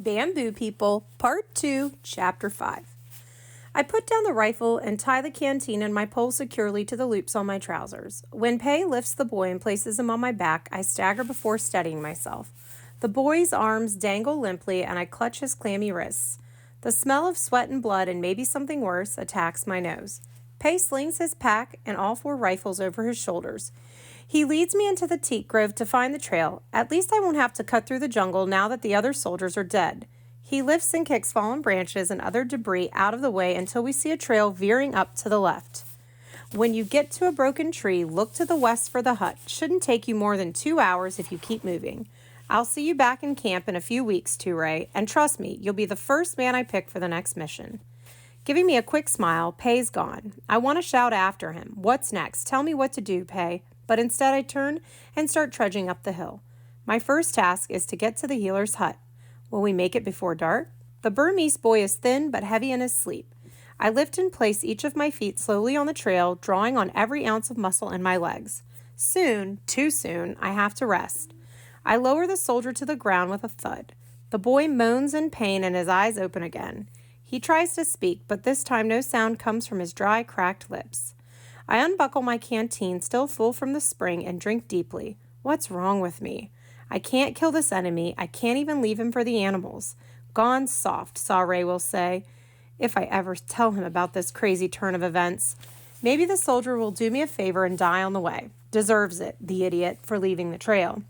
Bamboo People, Part 2, Chapter 5. I put down the rifle and tie the canteen and my pole securely to the loops on my trousers. When Pei lifts the boy and places him on my back, I stagger before steadying myself. The boy's arms dangle limply and I clutch his clammy wrists. The smell of sweat and blood and maybe something worse attacks my nose. Pei slings his pack and all 4 rifles over his shoulders. He leads me into the teak grove to find the trail. At least I won't have to cut through the jungle now that the other soldiers are dead. He lifts and kicks fallen branches and other debris out of the way until we see a trail veering up to the left. When you get to a broken tree, look to the west for the hut. Shouldn't take you more than 2 hours if you keep moving. I'll see you back in camp in a few weeks, Ture, and trust me, you'll be the first man I pick for the next mission. Giving me a quick smile, Pei's gone. I want to shout after him. What's next? Tell me what to do, Pei. But instead I turn and start trudging up the hill. My first task is to get to the healer's hut. Will we make it before dark? The Burmese boy is thin but heavy in his sleep. I lift and place each of my feet slowly on the trail, drawing on every ounce of muscle in my legs. Soon, too soon, I have to rest. I lower the soldier to the ground with a thud. The boy moans in pain and his eyes open again. He tries to speak, but this time no sound comes from his dry, cracked lips. I unbuckle my canteen, still full from the spring, and drink deeply. What's wrong with me? I can't kill this enemy. I can't even leave him for the animals. Gone soft, Saray will say, if I ever tell him about this crazy turn of events. Maybe the soldier will do me a favor and die on the way. Deserves it, the idiot, for leaving the trail.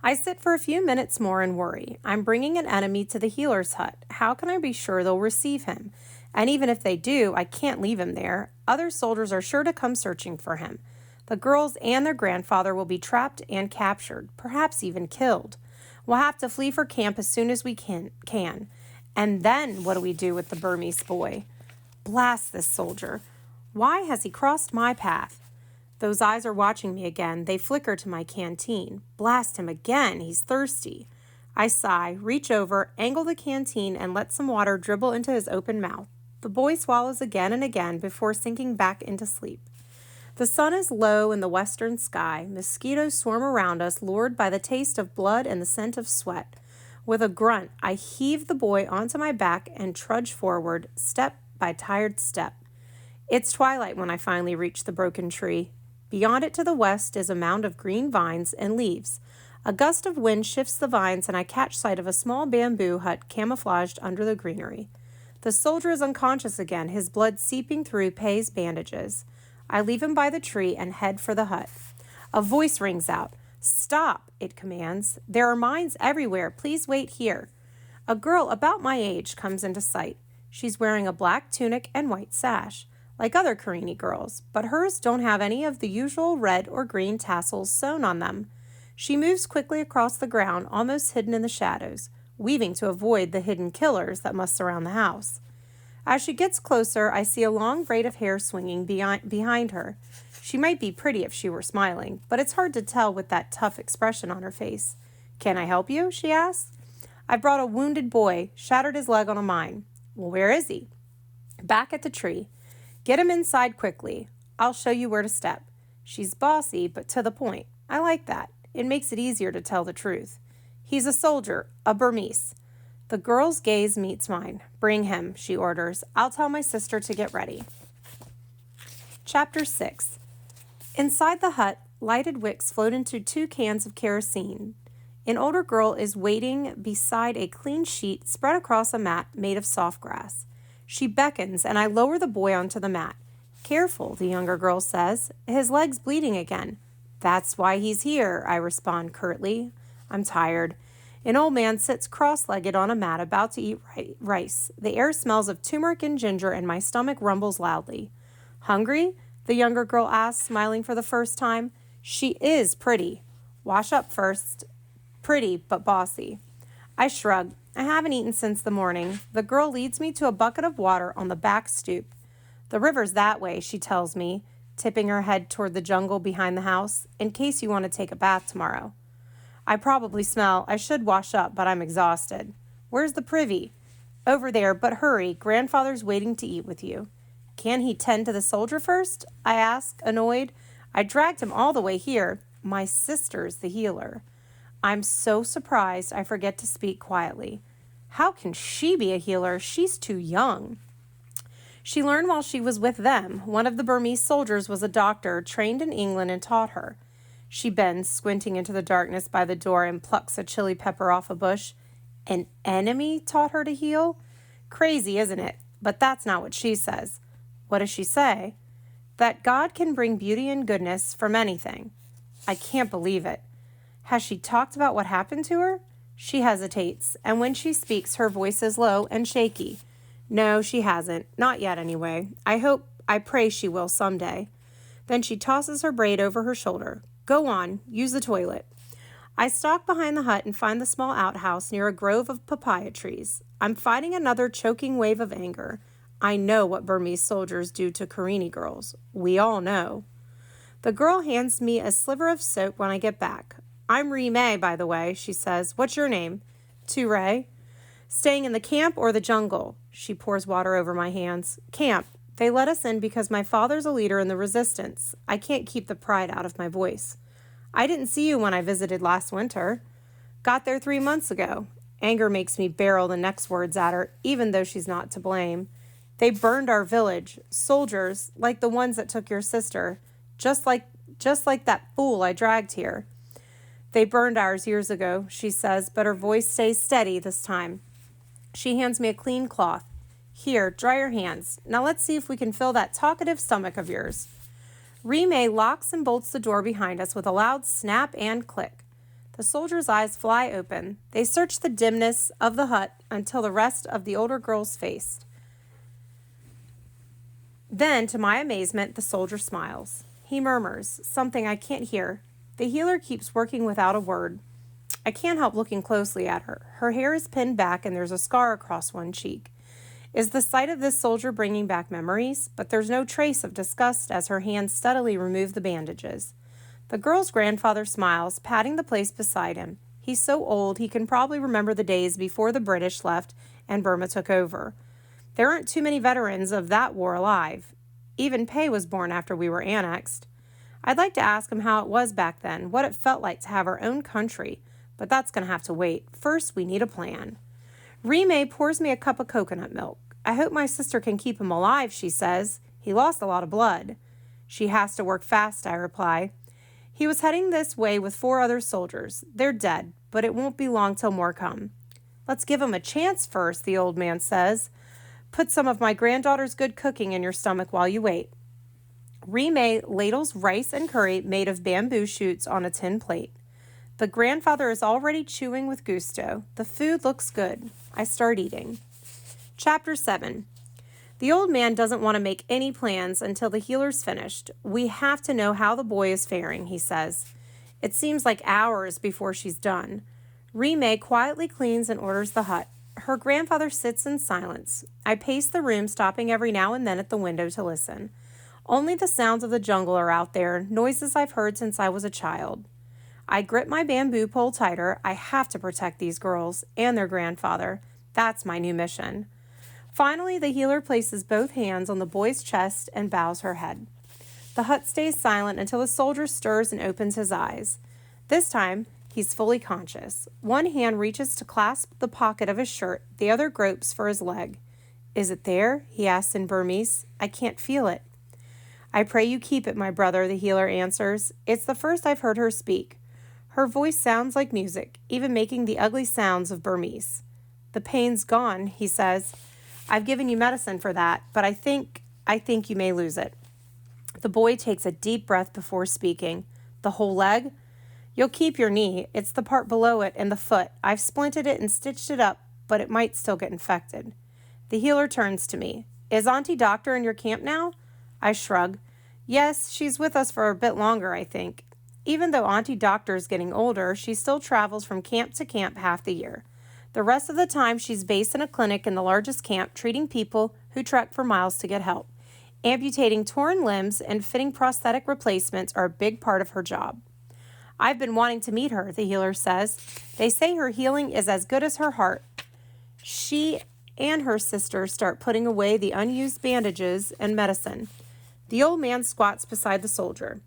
I sit for a few minutes more and worry. I'm bringing an enemy to the healer's hut. How can I be sure they'll receive him? And even if they do, I can't leave him there. Other soldiers are sure to come searching for him. The girls and their grandfather will be trapped and captured, perhaps even killed. We'll have to flee for camp as soon as we can. And then what do we do with the Burmese boy? Blast this soldier. Why has he crossed my path? Those eyes are watching me again. They flicker to my canteen. Blast him again. He's thirsty. I sigh, reach over, angle the canteen, and let some water dribble into his open mouth. The boy swallows again and again before sinking back into sleep. The sun is low in the western sky. Mosquitoes swarm around us, lured by the taste of blood and the scent of sweat. With a grunt, I heave the boy onto my back and trudge forward, step by tired step. It's twilight when I finally reach the broken tree. Beyond it to the west is a mound of green vines and leaves. A gust of wind shifts the vines and I catch sight of a small bamboo hut camouflaged under the greenery. The soldier is unconscious again, his blood seeping through Pei's bandages. I leave him by the tree and head for the hut. A voice rings out. Stop, it commands. There are mines everywhere. Please wait here. A girl about my age comes into sight. She's wearing a black tunic and white sash, like other Karenni girls, but hers don't have any of the usual red or green tassels sewn on them. She moves quickly across the ground, almost hidden in the shadows, weaving to avoid the hidden killers that must surround the house. As she gets closer, I see a long braid of hair swinging behind her. She might be pretty if she were smiling, but it's hard to tell with that tough expression on her face. Can I help you? She asks. I brought a wounded boy, shattered his leg on a mine. Well, where is he? Back at the tree. Get him inside quickly. I'll show you where to step. She's bossy, but to the point. I like that. It makes it easier to tell the truth. He's a soldier, a Burmese. The girl's gaze meets mine. Bring him, she orders. I'll tell my sister to get ready. Chapter 6. Inside the hut, lighted wicks float into 2 cans of kerosene. An older girl is waiting beside a clean sheet spread across a mat made of soft grass. She beckons, and I lower the boy onto the mat. Careful, the younger girl says. His leg's bleeding again. That's why he's here, I respond curtly. I'm tired. An old man sits cross-legged on a mat about to eat rice. The air smells of turmeric and ginger, and my stomach rumbles loudly. Hungry? The younger girl asks, smiling for the first time. She is pretty. Wash up first. Pretty, but bossy. I shrug. I haven't eaten since the morning. The girl leads me to a bucket of water on the back stoop. The river's that way, she tells me, tipping her head toward the jungle behind the house, in case you want to take a bath tomorrow. I probably smell. I should wash up, but I'm exhausted. Where's the privy? Over there, but hurry. Grandfather's waiting to eat with you. Can he tend to the soldier first? I ask, annoyed. I dragged him all the way here. My sister's the healer. I'm so surprised I forget to speak quietly. How can she be a healer? She's too young. She learned while she was with them. One of the Burmese soldiers was a doctor trained in England and taught her. She bends, squinting into the darkness by the door, and plucks a chili pepper off a bush. An enemy taught her to heal? Crazy, isn't it? But that's not what she says. What does she say? That God can bring beauty and goodness from anything. I can't believe it. Has she talked about what happened to her? She hesitates, and when she speaks, her voice is low and shaky. No, she hasn't. Not yet, anyway. I pray she will someday. Then she tosses her braid over her shoulder. Go on, use the toilet. I stalk behind the hut and find the small outhouse near a grove of papaya trees. I'm fighting another choking wave of anger. I know what Burmese soldiers do to Karenni girls. We all know. The girl hands me a sliver of soap when I get back. I'm Ree-May, by the way, she says. What's your name? Ture. Staying in the camp or the jungle? She pours water over my hands. Camp. They let us in because my father's a leader in the resistance. I can't keep the pride out of my voice. I didn't see you when I visited last winter. Got there 3 months ago. Anger makes me barrel the next words at her, even though she's not to blame. They burned our village. Soldiers, like the ones that took your sister. Just like that fool I dragged here. They burned ours years ago, she says, but her voice stays steady this time. She hands me a clean cloth. Here, dry your hands. Now let's see if we can fill that talkative stomach of yours. Ree-May locks and bolts the door behind us with a loud snap and click. The soldiers' eyes fly open. They search the dimness of the hut until the rest of the older girl's face. Then, to my amazement, the soldier smiles. He murmurs, something I can't hear. The healer keeps working without a word. I can't help looking closely at her. Her hair is pinned back and there's a scar across one cheek. Is the sight of this soldier bringing back memories? But there's no trace of disgust as her hands steadily remove the bandages. The girl's grandfather smiles, patting the place beside him. He's so old he can probably remember the days before the British left and Burma took over. There aren't too many veterans of that war alive. Even Pei was born after we were annexed. I'd like to ask him how it was back then, what it felt like to have our own country, but that's going to have to wait. First, we need a plan. Ree-May pours me a cup of coconut milk. I hope my sister can keep him alive, she says. He lost a lot of blood. She has to work fast, I reply. He was heading this way with 4 other soldiers. They're dead, but it won't be long till more come. Let's give him a chance first, the old man says. Put some of my granddaughter's good cooking in your stomach while you wait. Ree-May ladles rice and curry made of bamboo shoots on a tin plate. The grandfather is already chewing with gusto. The food looks good. I start eating. Chapter 7. The old man doesn't want to make any plans until the healer's finished. We have to know how the boy is faring, he says. It seems like hours before she's done. Ree-May quietly cleans and orders the hut. Her grandfather sits in silence. I pace the room, stopping every now and then at the window to listen. Only the sounds of the jungle are out there, noises I've heard since I was a child. I grip my bamboo pole tighter. I have to protect these girls and their grandfather. That's my new mission. Finally, the healer places both hands on the boy's chest and bows her head. The hut stays silent until the soldier stirs and opens his eyes. This time, he's fully conscious. One hand reaches to clasp the pocket of his shirt. The other gropes for his leg. Is it there? He asks in Burmese. I can't feel it. I pray you keep it, my brother, the healer answers. It's the first I've heard her speak. Her voice sounds like music, even making the ugly sounds of Burmese. The pain's gone, he says. I've given you medicine for that, but I think you may lose it. The boy takes a deep breath before speaking. The whole leg? You'll keep your knee. It's the part below it and the foot. I've splinted it and stitched it up, but it might still get infected. The healer turns to me. Is Auntie Doctor in your camp now? I shrug. Yes, she's with us for a bit longer, I think. Even though Auntie Doctor is getting older, she still travels from camp to camp half the year. The rest of the time, she's based in a clinic in the largest camp, treating people who trek for miles to get help. Amputating torn limbs and fitting prosthetic replacements are a big part of her job. I've been wanting to meet her, the healer says. They say her healing is as good as her heart. She and her sister start putting away the unused bandages and medicine. The old man squats beside the soldier.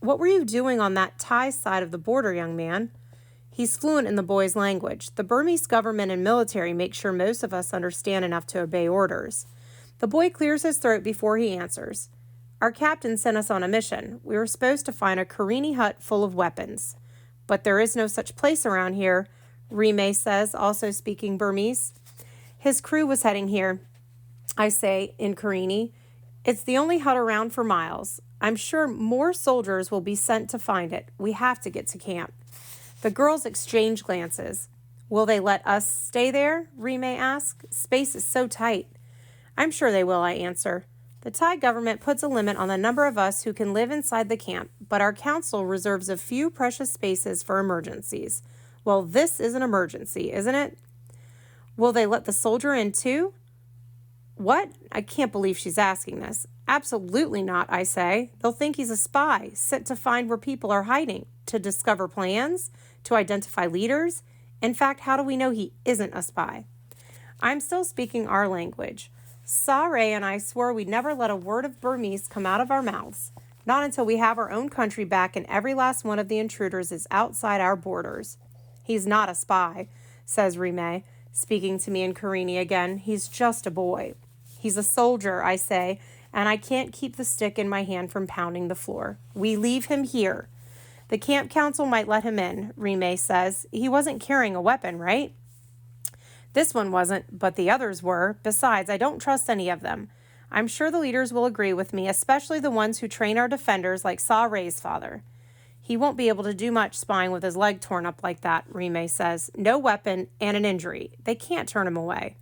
What were you doing on that Thai side of the border, young man? He's fluent in the boys' language. The Burmese government and military make sure most of us understand enough to obey orders. The boy clears his throat before he answers. Our captain sent us on a mission. We were supposed to find a Karini hut full of weapons. But there is no such place around here, Rime says, also speaking Burmese. His crew was heading here, I say, in Karini. It's the only hut around for miles. I'm sure more soldiers will be sent to find it. We have to get to camp. The girls exchange glances. Will they let us stay there? Rime asks. Space is so tight. I'm sure they will, I answer. The Thai government puts a limit on the number of us who can live inside the camp, but our council reserves a few precious spaces for emergencies. Well, this is an emergency, isn't it? Will they let the soldier in too? What? I can't believe she's asking this. Absolutely not, I say. They'll think he's a spy, sent to find where people are hiding, to discover plans, to identify leaders. In fact, how do we know he isn't a spy? I'm still speaking our language. Sare and I swore we'd never let a word of Burmese come out of our mouths, not until we have our own country back and every last one of the intruders is outside our borders. He's not a spy, says Rime, speaking to me in Karini again. He's just a boy. He's a soldier, I say, and I can't keep the stick in my hand from pounding the floor. We leave him here. The camp council might let him in, Rime says. He wasn't carrying a weapon, right? This one wasn't, but the others were. Besides, I don't trust any of them. I'm sure the leaders will agree with me, especially the ones who train our defenders like Sa Rae's father. He won't be able to do much spying with his leg torn up like that, Rime says. No weapon and an injury. They can't turn him away.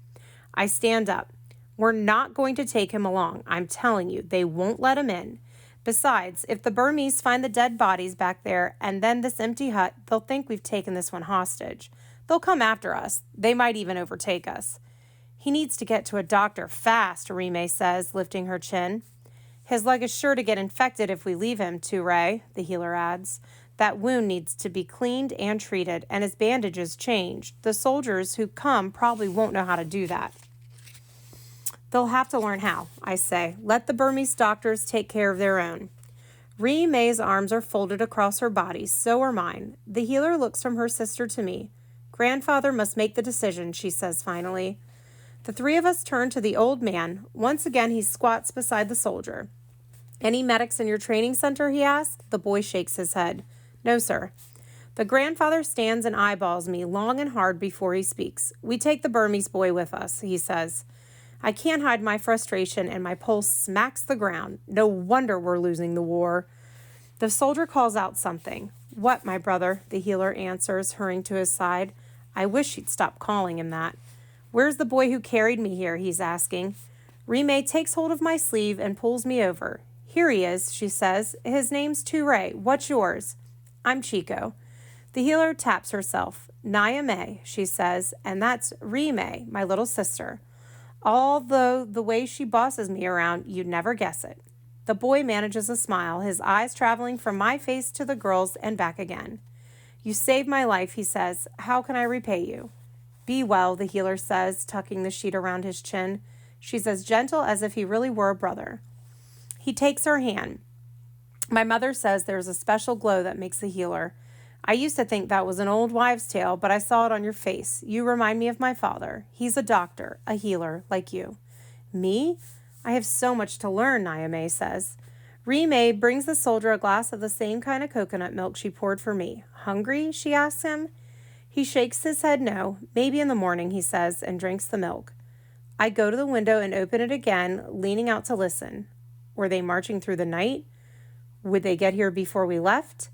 I stand up. We're not going to take him along. I'm telling you, they won't let him in. Besides, if the Burmese find the dead bodies back there and then this empty hut, they'll think we've taken this one hostage. They'll come after us. They might even overtake us. He needs to get to a doctor fast, Rime says, lifting her chin. His leg is sure to get infected if we leave him, Ture, the healer adds. That wound needs to be cleaned and treated, and his bandages changed. The soldiers who come probably won't know how to do that. They'll have to learn how, I say. Let the Burmese doctors take care of their own. Rime's arms are folded across her body, so are mine. The healer looks from her sister to me. Grandfather must make the decision, she says finally. The three of us turn to the old man. Once again, he squats beside the soldier. Any medics in your training center, he asks. The boy shakes his head. No, sir. The grandfather stands and eyeballs me long and hard before he speaks. We take the Burmese boy with us, he says. I can't hide my frustration, and my pulse smacks the ground. No wonder we're losing the war. The soldier calls out something. What, my brother? The healer answers, hurrying to his side. I wish he'd stop calling him that. Where's the boy who carried me here? He's asking. Rime takes hold of my sleeve and pulls me over. Here he is, she says. His name's Ture. What's yours? I'm Chico. The healer taps herself. Nyame, she says, and that's Rime, my little sister. Although the way she bosses me around, you'd never guess it. The boy manages a smile, his eyes traveling from my face to the girl's and back again. You saved my life, he says. How can I repay you? Be well, the healer says, tucking the sheet around his chin. She's as gentle as if he really were a brother. He takes her hand. My mother says there's a special glow that makes a healer. I used to think that was an old wives' tale, but I saw it on your face. You remind me of my father. He's a doctor, a healer, like you. Me? I have so much to learn, Nyame says. Rime brings the soldier a glass of the same kind of coconut milk she poured for me. Hungry? She asks him. He shakes his head no. Maybe in the morning, he says, and drinks the milk. I go to the window and open it again, leaning out to listen. Were they marching through the night? Would they get here before we left?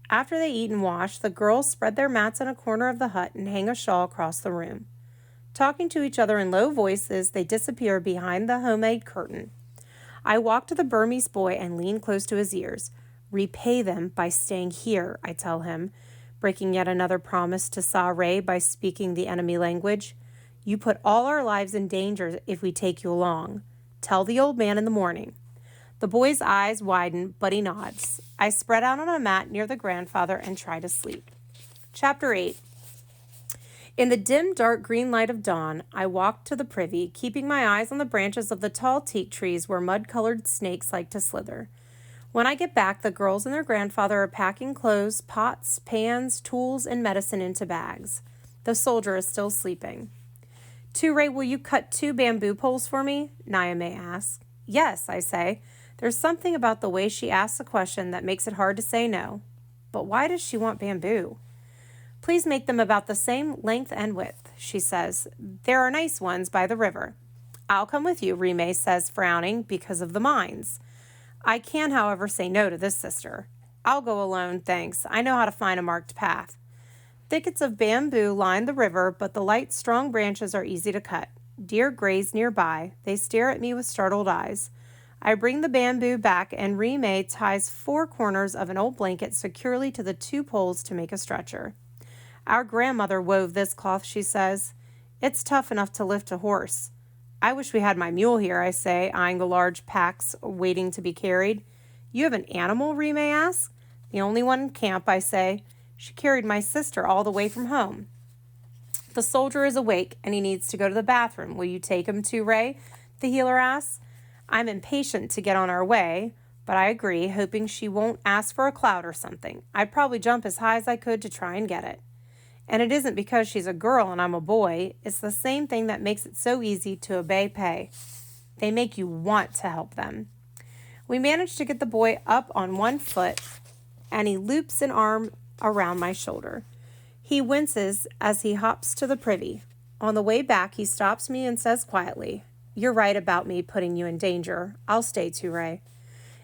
After they eat and wash, the girls spread their mats in a corner of the hut and hang a shawl across the room. Talking to each other in low voices, they disappear behind the homemade curtain. I walk to the Burmese boy and lean close to his ears. Repay them by staying here, I tell him, breaking yet another promise to Sa Rae by speaking the enemy language. You put all our lives in danger if we take you along. Tell the old man in the morning. The boy's eyes widen, but he nods. I spread out on a mat near the grandfather and try to sleep. Chapter 8. In the dim, dark green light of dawn, I walked to the privy, keeping my eyes on the branches of the tall teak trees where mud-colored snakes like to slither. When I get back, the girls and their grandfather are packing clothes, pots, pans, tools, and medicine into bags. The soldier is still sleeping. Ture, will you cut 2 bamboo poles for me? Nyame asks. Yes, I say. There's something about the way she asks a question that makes it hard to say no. But why does she want bamboo? Please make them about the same length and width, she says. There are nice ones by the river. I'll come with you, Rime says, frowning, because of the mines. I can, however, say no to this sister. I'll go alone, thanks. I know how to find a marked path. Thickets of bamboo line the river, but the light, strong branches are easy to cut. Deer graze nearby. They stare at me with startled eyes. I bring the bamboo back, and Rime ties 4 corners of an old blanket securely to the 2 poles to make a stretcher. Our grandmother wove this cloth, she says. It's tough enough to lift a horse. I wish we had my mule here, I say, eyeing the large packs waiting to be carried. You have an animal, Rime asks. The only one in camp, I say. She carried my sister all the way from home. The soldier is awake, and he needs to go to the bathroom. Will you take him, Ture? The healer asks. I'm impatient to get on our way, but I agree, hoping she won't ask for a cloud or something. I'd probably jump as high as I could to try and get it. And it isn't because she's a girl and I'm a boy. It's the same thing that makes it so easy to obey Pei. They make you want to help them. We manage to get the boy up on 1 foot, and he loops an arm around my shoulder. He winces as he hops to the privy. On the way back, he stops me and says quietly, You're right about me putting you in danger. I'll stay, Ture.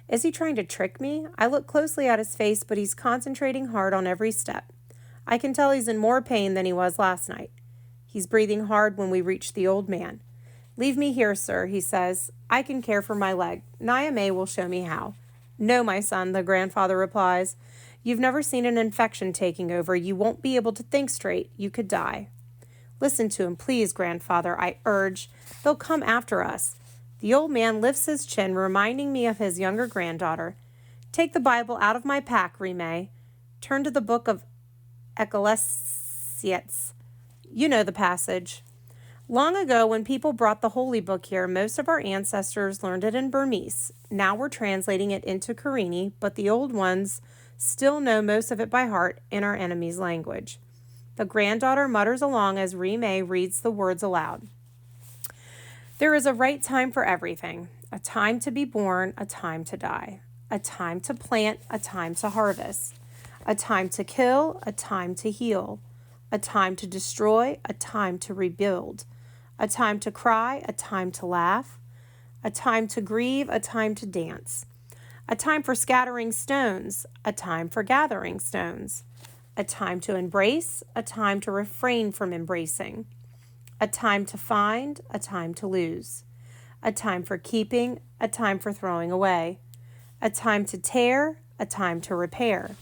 Is he trying to trick me? I look closely at his face, but he's concentrating hard on every step. I can tell he's in more pain than he was last night. He's breathing hard when we reach the old man. Leave me here, sir, he says. I can care for my leg. Nyame will show me how. No, my son, the grandfather replies. You've never seen an infection taking over. You won't be able to think straight. You could die. Listen to him, please, grandfather, I urge. They'll come after us. The old man lifts his chin, reminding me of his younger granddaughter. Take the Bible out of my pack, Rime. Turn to the book of Ecclesiastes. You know the passage. Long ago, when people brought the holy book here, most of our ancestors learned it in Burmese. Now we're translating it into Karenni, but the old ones still know most of it by heart in our enemy's language. The granddaughter mutters along as Rime reads the words aloud. There is a right time for everything, a time to be born, a time to die, a time to plant, a time to harvest, a time to kill, a time to heal, a time to destroy, a time to rebuild, a time to cry, a time to laugh, a time to grieve, a time to dance, a time for scattering stones, a time for gathering stones, a time to embrace, a time to refrain from embracing, a time to find, a time to lose, a time for keeping, a time for throwing away, a time to tear, a time to repair,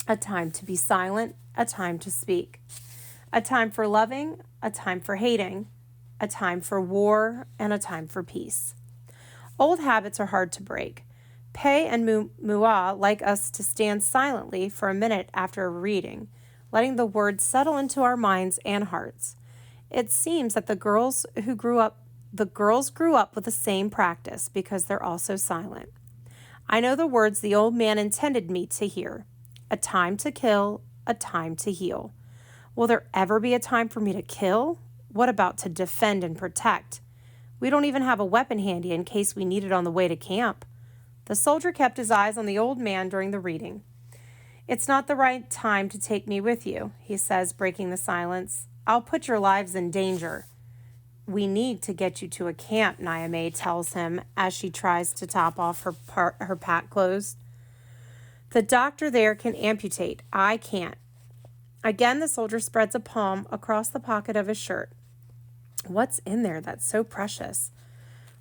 a time to be silent, a time to speak, a time for loving, a time for hating, a time for war, and a time for peace. Old habits are hard to break. Pei and Mua like us to stand silently for a minute after a reading, letting the words settle into our minds and hearts. It seems that the girls grew up with the same practice because they're also silent. I know the words the old man intended me to hear. A time to kill, a time to heal. Will there ever be a time for me to kill? What about to defend and protect? We don't even have a weapon handy in case we need it on the way to camp. The soldier kept his eyes on the old man during the reading. It's not the right time to take me with you, he says, breaking the silence. I'll put your lives in danger. We need to get you to a camp, Nyame tells him as she tries to top off her pack clothes. The doctor there can amputate. I can't. Again, the soldier spreads a palm across the pocket of his shirt. What's in there that's so precious?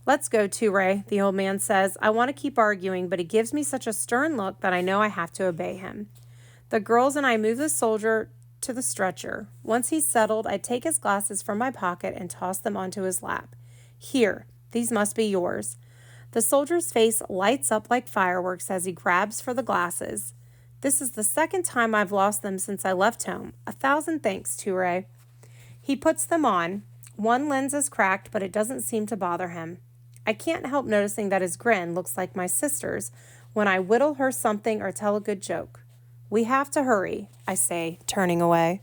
Let's go, Ture, the old man says. I want to keep arguing, but he gives me such a stern look that I know I have to obey him. The girls and I move the soldier to the stretcher. Once he's settled, I take his glasses from my pocket and toss them onto his lap. Here, these must be yours. The soldier's face lights up like fireworks as he grabs for the glasses. This is the second time I've lost them since I left home. 1,000 thanks, Ture. He puts them on. One lens is cracked, but it doesn't seem to bother him. I can't help noticing that his grin looks like my sister's when I whittle her something or tell a good joke. We have to hurry, I say, turning away.